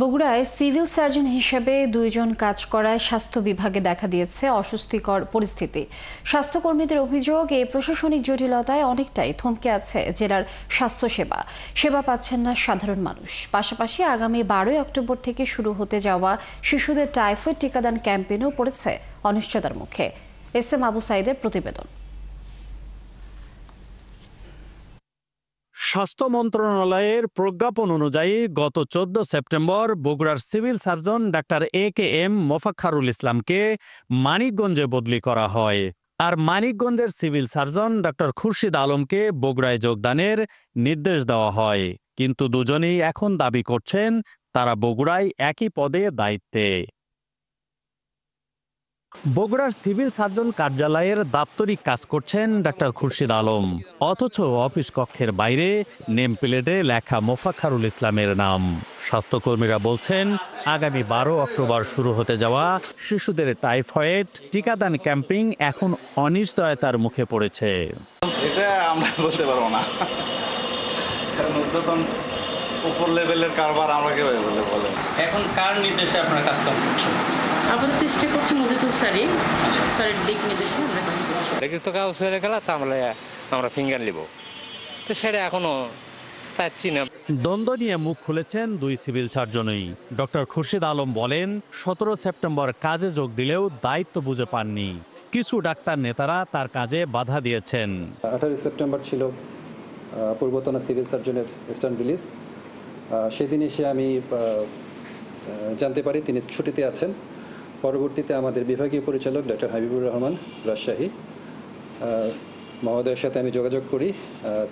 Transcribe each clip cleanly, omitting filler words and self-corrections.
বগুড়ায় civil surgeon হিসেবে 2 জন কাজ করায় স্বাস্থ্য বিভাগে দেখা দিয়েছে অস্বস্তিকর পরিস্থিতি। স্বাস্থ্যকর্মীদের অভিযোগ, এই প্রশাসনিক জটিলতায় অনেকটাই থমকে আছে জেলার স্বাস্থ্যসেবা। সেবা পাচ্ছেন না সাধারণ মানুষ। পাশাপাশি আগামী 12 অক্টোবর থেকে শুরু হতে যাওয়া শিশুদের টাইফয়েড টিকাদান ক্যাম্পেইনও পড়েছে অনিশ্চয়তার মুখে। এস এম আবু সাইদের প্রতিবেদন। স্বাস্থ্য মন্ত্রণালয়ের প্রজ্ঞাপন অনুযায়ী গত 14 সেপ্টেম্বর বগুড়ার সিভিল সার্জন ডাক্তার AKM মোফাক্খারুল ইসলামকে মানিকগঞ্জে বদলি করা হয়। আর মানিকগঞ্জের সিভিল সার্জন ডাক্তার খুরশিদ আলমকে বগুড়ায় যোগদানের নির্দেশ দেওয়া হয়। কিন্তু দুজনেই এখন দাবি করছেন তারা বগুড়ায় একই পদে দায়িত্বে। বগুড়ার সিভিল সার্জন কার্যালয়ের দাপ্তরিক কাজ করছেন ডাক্তার খুরশিদ আলম, অথচ অফিস কক্ষের বাইরে নেম প্লেটে লেখা মোফাক্খারুল ইসলামের নাম। স্বাস্থ্যকর্মীরা বলছেন আগামী 12 অক্টোবর শুরু হতে যাওয়া শিশুদের টাইফয়েড টিকাদান ক্যাম্পেইন এখন অনিশ্চয়তার মুখে পড়েছে। এটা আমরা বলতে পারবো না, কারণ ঊর্ধ্বতন উপর লেভেলের কারবার আমরা কিভাবে বলেন। এখন কার নির্দেশে আপনারা কাজ করছেন? আপাতত চেষ্টা করছি মজিদুল স্যারের দিক নির্দেশে আমরা কাজ করছি। লিখিত কাগজ হয়ে গেল তাহলে আমরা ফিঙ্গার নিব, তো সেটা এখনো পাচ্ছি না। দ্বন্দ্ব নিয়ে মুখ খুলেছেন দুই সিভিল সার্জনই। ডক্টর খুরশিদ আলম বলেন 17 সেপ্টেম্বর কাজে যোগ দিলেও দায়িত্ব বুঝে পাননি। কিছু ডাক্তার নেতারা তার কাজে বাধা দিয়েছেন। 18 সেপ্টেম্বর ছিল পূর্বতন সিভিল সার্জনের স্ট্যান্ড রিলিজ। সেদিন এসে আমি জানতে পারি তিনি ছুটিতে আছেন। পরবর্তীতে আমাদের বিভাগীয় পরিচালক ডক্টর হাবিবুর রহমান রাজশাহী মহোদয়ের সাথে আমি যোগাযোগ করি।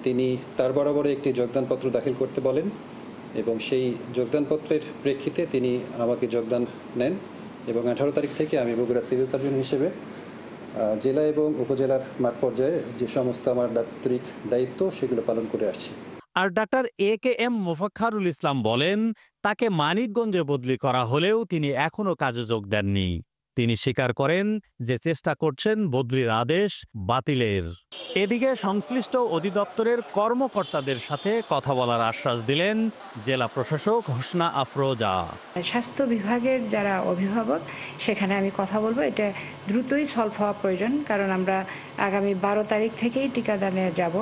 তিনি তার বরাবরে একটি যোগদানপত্র দাখিল করতে বলেন এবং সেই যোগদানপত্রের প্রেক্ষিতে তিনি আমাকে যোগদান নেন এবং 18 তারিখ থেকে আমি বগুড়া সিভিল সার্জন হিসেবে জেলা এবং উপজেলার মাঠ পর্যায়ে যে সমস্ত আমার দাপ্তরিক দায়িত্ব সেগুলো পালন করে আসছি। আর ডাক্তার AKM মোফাক্খারুল ইসলাম বলেন তাকে মানিকগঞ্জে বদলি করা হলেও তিনি এখনো কাজে যোগ দেননি। তিনি স্বীকার করেন যে চেষ্টা করছেন বদলির আদেশ বাতিলের। এদিকে সংশ্লিষ্ট অধিদপ্তরের কর্মকর্তাদের সাথে কথা বলার আশ্বাস দিলেন জেলা প্রশাসক হোসনা আফরোজা। স্বাস্থ্য বিভাগের যারা অভিভাবক সেখানে আমি কথা বলবো, এটা দ্রুতই সলভ হওয়া প্রয়োজন, কারণ আমরা আগামী 12 তারিখ থেকেই টিকাদানে যাব।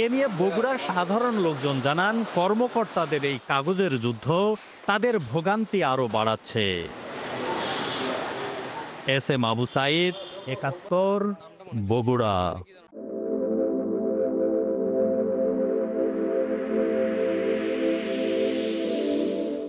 এ নিয়ে বগুড়ার সাধারণ লোকজন জানান কর্মকর্তাদের এই কাগজের যুদ্ধ তাদের ভোগান্তি আরও বাড়াচ্ছে। S M Abu Saeed, 71, Bogura.